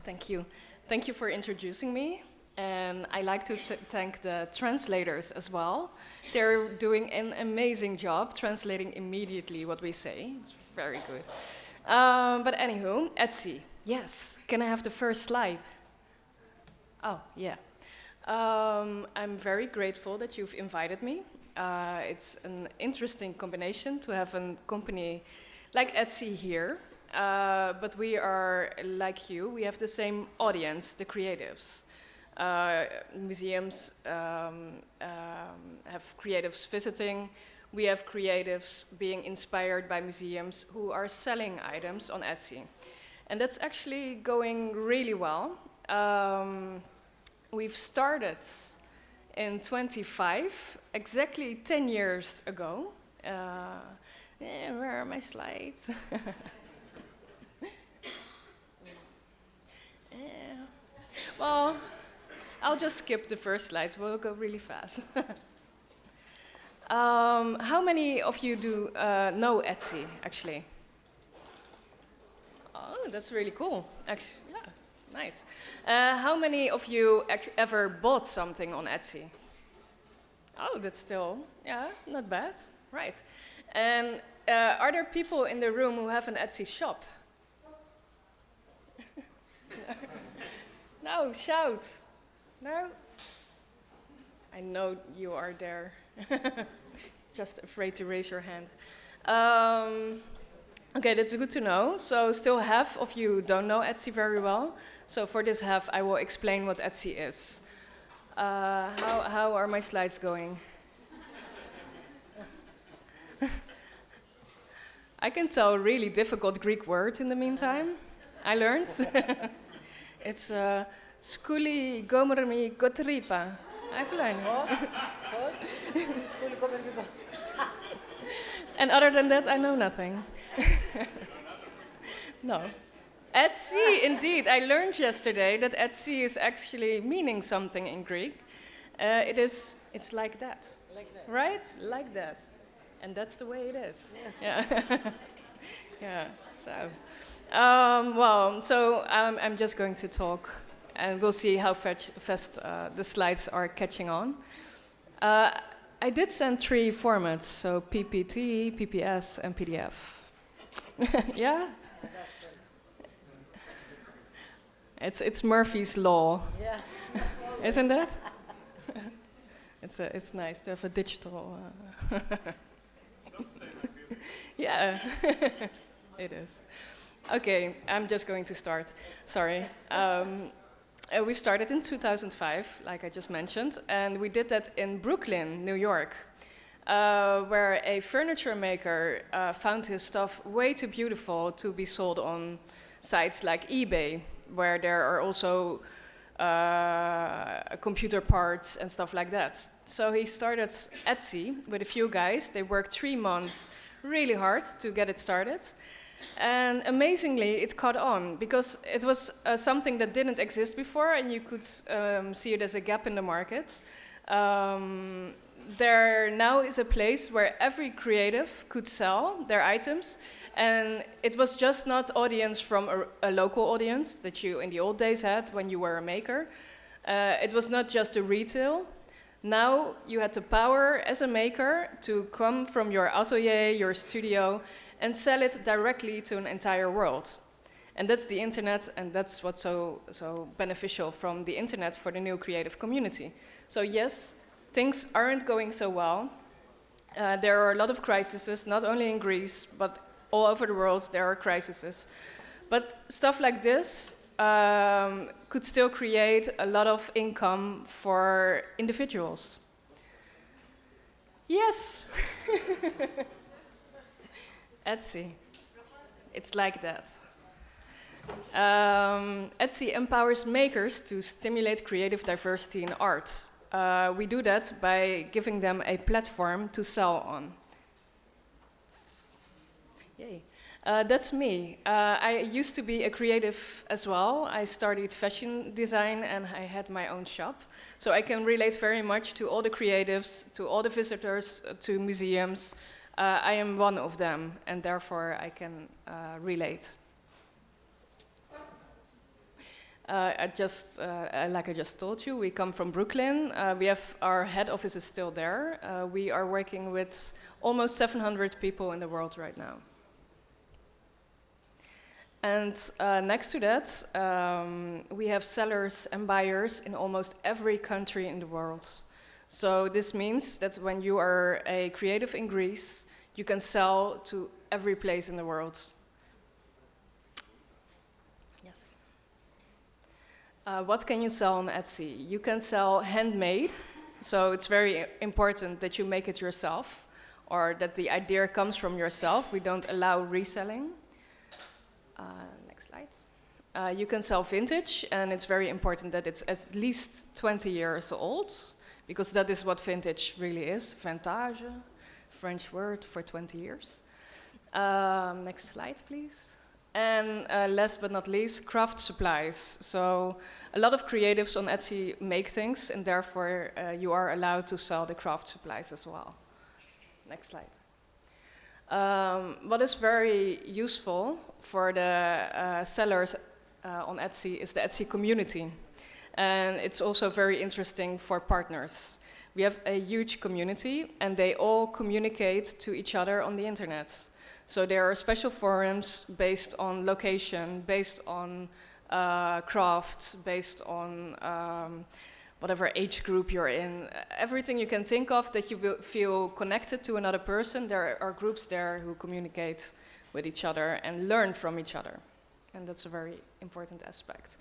Thank you. Thank you for introducing me. And I like to thank the translators as well. They're doing an amazing job translating immediately what we say. It's very good. But anywho, Etsy. Yes. Can I have the first slide? Oh, yeah. I'm very grateful that you've invited me. It's an interesting combination to have a company like Etsy here. But we are, like you, we have the same audience, the creatives. Museums have creatives visiting. We have creatives being inspired by museums who are selling items on Etsy. And that's actually going really well. We've started in 25, exactly 10 years ago. Where are my slides? Well, I'll just skip the first slides. We'll go really fast. How many of you do know Etsy, actually? Oh, that's really cool. Actually, yeah, it's nice. How many of you ever bought something on Etsy? Oh, that's still, yeah, not bad. Right. And are there people in the room who have an Etsy shop? No, shout. No? I know you are there. Just afraid to raise your hand. Okay, that's good to know. So still half of you don't know Etsy very well. So for this half, I will explain what Etsy is. How are my slides going? I can tell really difficult Greek words in the meantime. I learned. It's skuli gomermi kotripa. I've learned. And other than that, I know nothing. No. Etsy, indeed. I learned yesterday that Etsy is actually meaning something in Greek. It's like that. Like that. Right? Like that. And that's the way it is. Yeah. Yeah. So. I'm just going to talk, and we'll see how fast the slides are catching on. I did send 3 formats, so PPT, PPS, and PDF. Yeah? It's Murphy's Law. Yeah. Isn't it? It's nice to have a digital... Yeah, it is. Okay, I'm just going to start. Sorry. We started in 2005, like I just mentioned, and we did that in Brooklyn, New York, where a furniture maker found his stuff way too beautiful to be sold on sites like eBay, where there are also computer parts and stuff like that. So he started Etsy with a few guys. They worked 3 months really hard to get it started. And amazingly, it caught on because it was something that didn't exist before, and you could see it as a gap in the market. There now is a place where every creative could sell their items, and it was just not audience from a local audience that you in the old days had when you were a maker. It was not just a retail. Now you had the power as a maker to come from your atelier, your studio, and sell it directly to an entire world. And that's the internet, and that's what's so beneficial from the internet for the new creative community. So yes, things aren't going so well. There are a lot of crises, not only in Greece, but all over the world there are crises. But stuff like this could still create a lot of income for individuals. Yes. Etsy. It's like that. Etsy empowers makers to stimulate creative diversity in art. We do that by giving them a platform to sell on. Yay. That's me. I used to be a creative as well. I studied fashion design and I had my own shop. So I can relate very much to all the creatives, to all the visitors, to museums. I am one of them, and therefore I can relate. Like I just told you, we come from Brooklyn. Our head office is still there. We are working with almost 700 people in the world right now. And next to that, we have sellers and buyers in almost every country in the world. So this means that when you are a creative in Greece, you can sell to every place in the world. Yes. What can you sell on Etsy? You can sell handmade, so it's very important that you make it yourself, or that the idea comes from yourself. We don't allow reselling. Next slide. You can sell vintage, and it's very important that it's at least 20 years old, because that is what vintage really is, vintage, French word for 20 years. Next slide, please. And last but not least, craft supplies. So a lot of creatives on Etsy make things, and therefore you are allowed to sell the craft supplies as well. Next slide. What is very useful for the sellers on Etsy is the Etsy community. And it's also very interesting for partners. We have a huge community, and they all communicate to each other on the internet. So there are special forums based on location, based on craft, based on whatever age group you're in. Everything you can think of that you will feel connected to another person, there are groups there who communicate with each other and learn from each other. And that's a very important aspect.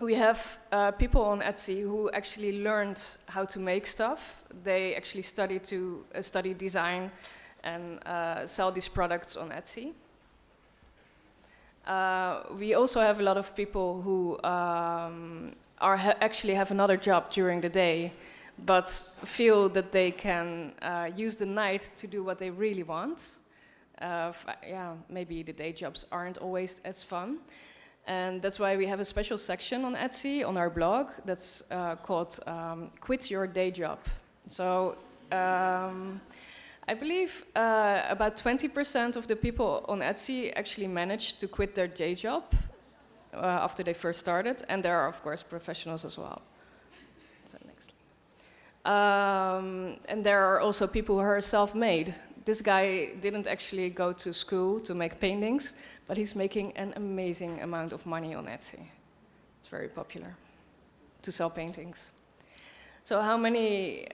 We have people on Etsy who actually learned how to make stuff. They actually study design and sell these products on Etsy. We also have a lot of people who actually have another job during the day, but feel that they can use the night to do what they really want. Maybe the day jobs aren't always as fun. And that's why we have a special section on Etsy, on our blog, that's called Quit Your Day Job. So I believe about 20% of the people on Etsy actually managed to quit their day job after they first started, and there are, of course, professionals as well. So next. And there are also people who are self-made. This guy didn't actually go to school to make paintings, but he's making an amazing amount of money on Etsy. It's very popular to sell paintings. So how many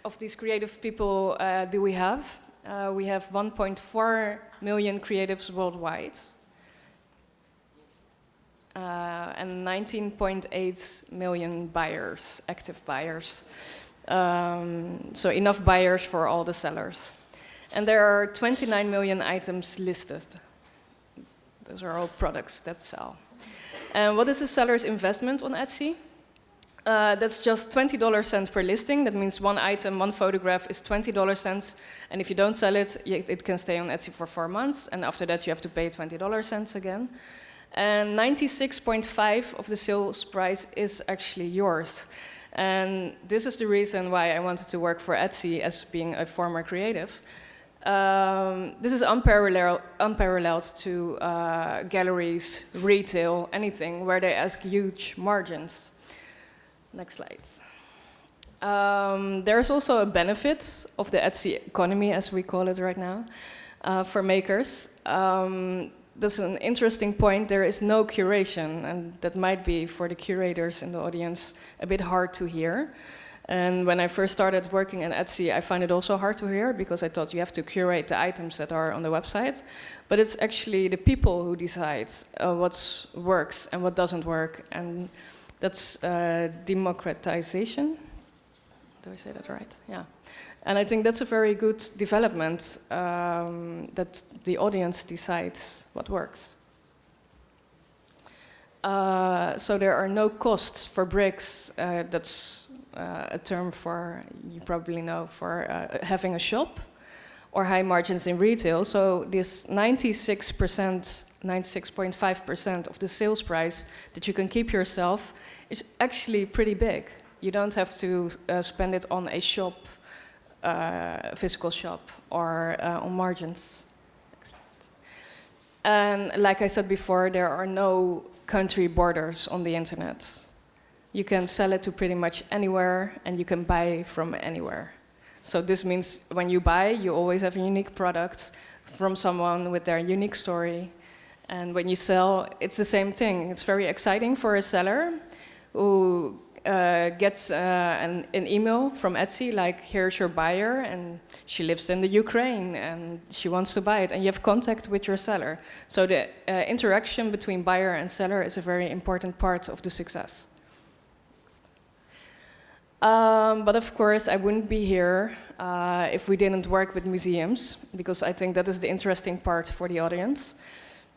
of these creative people do we have? We have 1.4 million creatives worldwide, and 19.8 million buyers, active buyers. So enough buyers for all the sellers. And there are 29 million items listed. Those are all products that sell. And what is a seller's investment on Etsy? That's just $20 per listing. That means one item, one photograph is $20, and if you don't sell it, it can stay on Etsy for 4 months, and after that you have to pay $20 again. And 96.5% of the sales price is actually yours. And this is the reason why I wanted to work for Etsy as being a former creative. This is unparalleled to galleries, retail, anything where they ask huge margins. Next slide. There's also a benefit of the Etsy economy, as we call it right now, for makers. That's an interesting point. There is no curation, and that might be for the curators in the audience a bit hard to hear. And when I first started working at Etsy, I find it also hard to hear because I thought you have to curate the items that are on the website. But it's actually the people who decide what works and what doesn't work. And that's democratization. Do I say that right? Yeah. And I think that's a very good development, that the audience decides what works. So there are no costs for bricks. That's a term for, you probably know, for having a shop, or high margins in retail. So this 96.5% of the sales price that you can keep yourself is actually pretty big. You don't have to spend it on a shop, physical shop, or on margins. And like I said before, there are no country borders on the internet. You can sell it to pretty much anywhere, and you can buy from anywhere. So this means when you buy, you always have a unique product from someone with their unique story. And when you sell, it's the same thing. It's very exciting for a seller who gets an email from Etsy, like, here's your buyer, and she lives in the Ukraine, and she wants to buy it, and you have contact with your seller. So the interaction between buyer and seller is a very important part of the success. But of course, I wouldn't be here if we didn't work with museums, because I think that is the interesting part for the audience.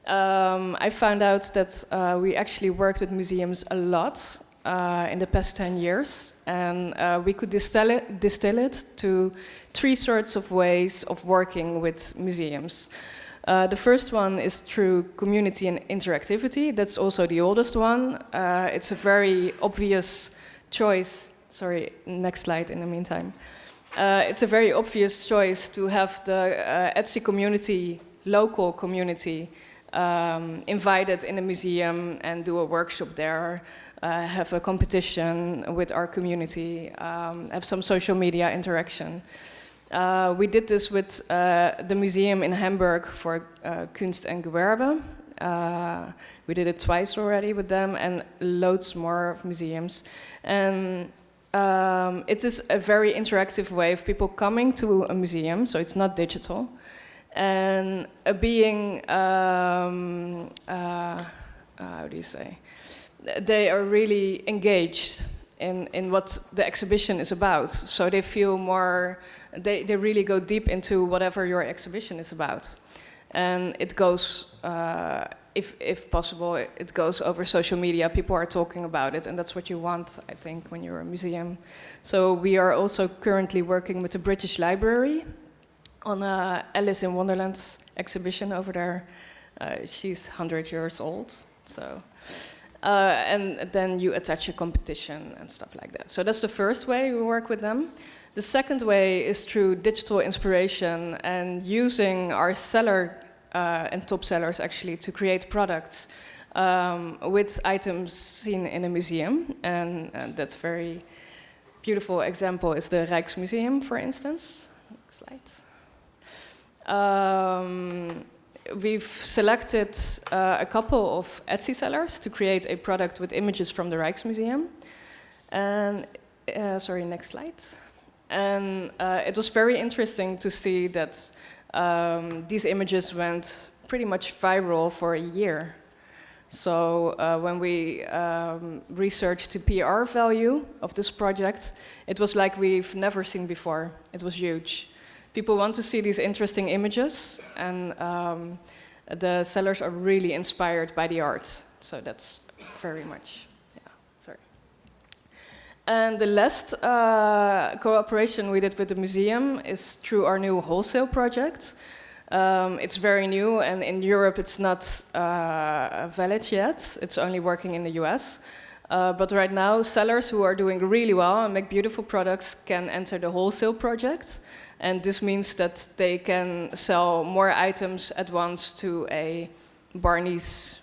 I found out that we actually worked with museums a lot in the past 10 years, and we could distill it to 3 sorts of ways of working with museums. The first one is through community and interactivity. That's also the oldest one. It's a very obvious choice. Sorry, next slide in the meantime. It's a very obvious choice to have the Etsy community, local community, invited in a museum and do a workshop there, have a competition with our community, have some social media interaction. We did this with the museum in Hamburg for Kunst en Gewerbe. We did it twice already with them, and loads more museums. And it is a very interactive way of people coming to a museum, so it's not digital, and being, how do you say, they are really engaged in what the exhibition is about, so they feel more, they really go deep into whatever your exhibition is about. And it goes, if possible, it goes over social media. People are talking about it, and that's what you want, I think, when you're a museum. So we are also currently working with the British Library on Alice in Wonderland exhibition over there. She's 100 years old, so. And then you attach a competition and stuff like that. So that's the first way we work with them. The second way is through digital inspiration and using our seller and top sellers actually to create products with items seen in a museum. And that very beautiful example is the Rijksmuseum, for instance. Next slide. We've selected a couple of Etsy sellers to create a product with images from the Rijksmuseum. And, sorry, next slide. And it was very interesting to see that these images went pretty much viral for a year. So when we researched the PR value of this project, it was like we've never seen before. It was huge. People want to see these interesting images, and the sellers are really inspired by the art. So that's very much, yeah, sorry. And the last cooperation we did with the museum is through our new wholesale project. It's very new, and in Europe it's not valid yet. It's only working in the US. But right now, sellers who are doing really well and make beautiful products can enter the wholesale project. And this means that they can sell more items at once to a Barney's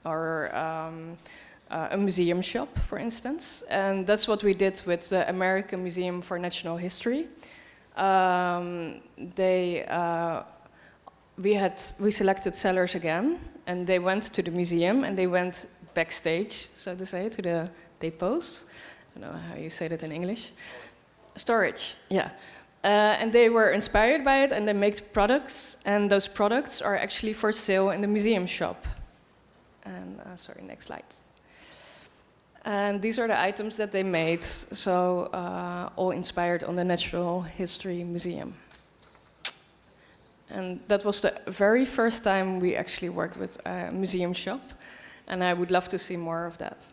or a museum shop, for instance. And that's what we did with the American Museum for Natural History. We selected sellers again, and they went to the museum, and they went backstage, so to say, to the depots. I don't know how you say that in English. Storage, yeah. And they were inspired by it, and they make products, and those products are actually for sale in the museum shop. And sorry, next slide. And these are the items that they made, so all inspired on the Natural History Museum. And that was the very first time we actually worked with a museum shop, and I would love to see more of that.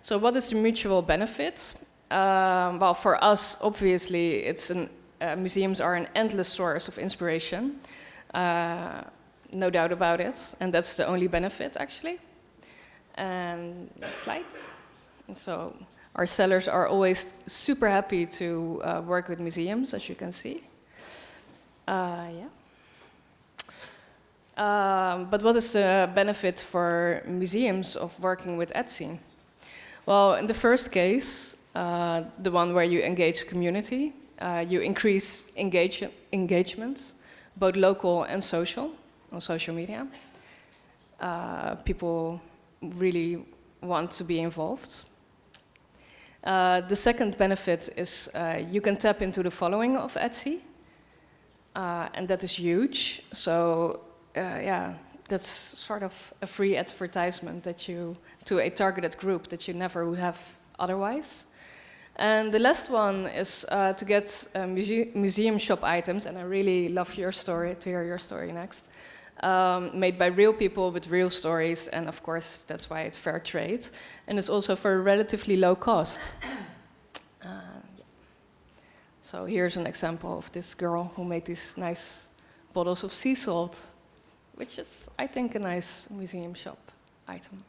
So what is the mutual benefit? Well, for us, obviously, museums are an endless source of inspiration, no doubt about it, and that's the only benefit, actually. And next slide. And so our sellers are always super happy to work with museums, as you can see. Yeah. But what is the benefit for museums of working with Etsy? Well, in the first case, the one where you engage community, you increase engagements, both local and social, on social media. People really want to be involved. The second benefit is you can tap into the following of Etsy, and that is huge. So yeah, that's sort of a free advertisement that you to a targeted group that you never would have otherwise. And the last one is to get museum shop items, and I really love your story, to hear your story next. Made by real people with real stories, and of course that's why it's fair trade, and it's also for a relatively low cost. Yeah. So here's an example of this girl who made these nice bottles of sea salt, which is, I think, a nice museum shop item.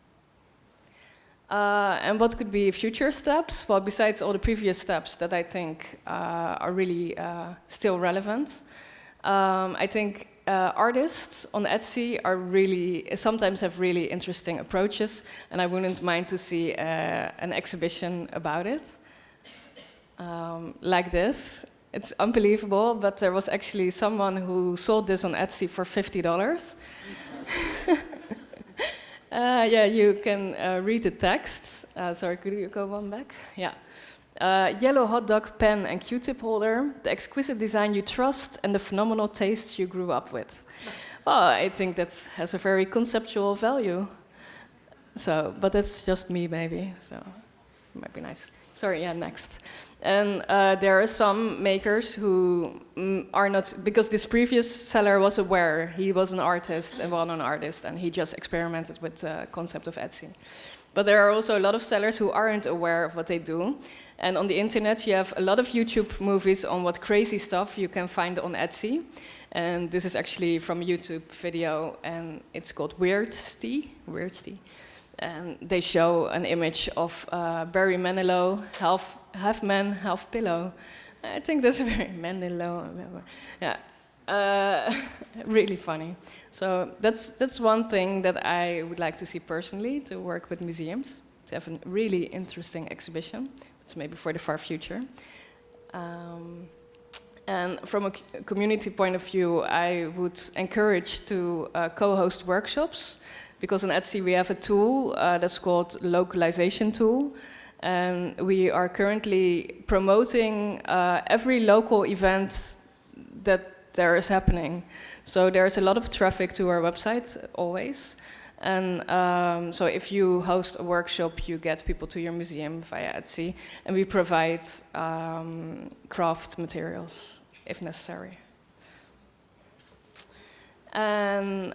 And what could be future steps? Well, besides all the previous steps that I think are really still relevant, I think artists on Etsy are sometimes have really interesting approaches, and I wouldn't mind to see an exhibition about it. Like this. It's unbelievable, but there was actually someone who sold this on Etsy for $50. Yeah, you can read the text. Sorry, could you go one back? Yeah. Yellow hot dog pen and Q-tip holder, the exquisite design you trust, and the phenomenal taste you grew up with. Well, I think that has a very conceptual value. So, but that's just me, maybe. So, it might be nice. Sorry, yeah, next. And there are some makers who are not, because this previous seller was aware, he was an artist, a well-known artist, and he just experimented with the concept of Etsy. But there are also a lot of sellers who aren't aware of what they do. And on the internet, you have a lot of YouTube movies on what crazy stuff you can find on Etsy. And this is actually from a YouTube video, and it's called Weirdty. And they show an image of Barry Manilow, half man, half pillow. I think that's very Manilow. Yeah, really funny. So that's one thing that I would like to see personally, to work with museums, to have a really interesting exhibition. It's maybe for the far future. And from a community point of view, I would encourage to co-host workshops, because on Etsy we have a tool that's called localization tool. And we are currently promoting every local event that there is happening. So there's a lot of traffic to our website always. And so if you host a workshop, you get people to your museum via Etsy. And we provide craft materials if necessary. And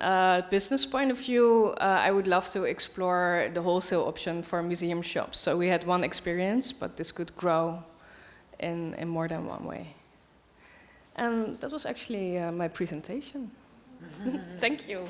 business point of view, I would love to explore the wholesale option for museum shops. So we had one experience, but this could grow in more than one way. And that was actually my presentation. Thank you.